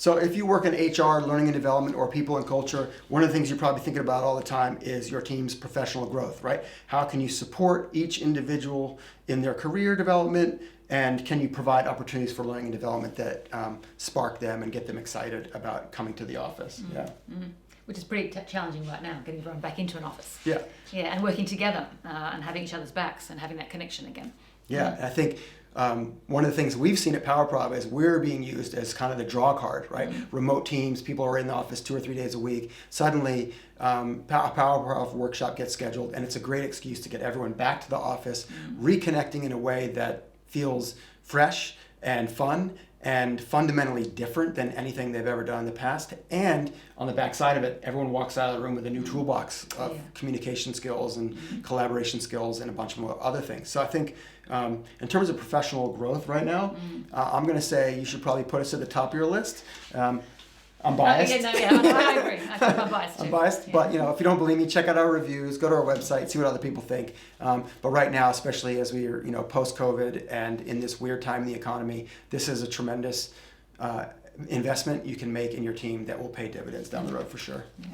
So if you work in HR, learning and development, or people and culture, one of the things you're probably thinking about all the time is your team's professional growth, right? How can you support each individual in their career development, and can you provide opportunities for learning and development that spark them and get them excited about coming to the office? Yeah. Which is pretty challenging right now, getting everyone back into an office. Yeah. Yeah, and working together and having each other's backs and having that connection again. Yeah, and I think one of the things we've seen at PowerProv is we're being used as kind of the draw card, right? Remote teams, people are in the office 2 or 3 days a week. Suddenly, a PowerProv workshop gets scheduled, and it's a great excuse to get everyone back to the office, reconnecting in a way that feels fresh and fun and fundamentally different than anything they've ever done in the past. And on the backside of it, everyone walks out of the room with a new toolbox of communication skills and collaboration skills and a bunch of other things. So I think in terms of professional growth right now, I'm going to say you should probably put us at the top of your list. I'm biased. I agree. I think I'm biased too. I'm biased, but if you don't believe me, check out our reviews, go to our website, see what other people think. But right now, especially as we are, post-COVID and in this weird time in the economy, this is a tremendous investment you can make in your team that will pay dividends down the road for sure. Yeah.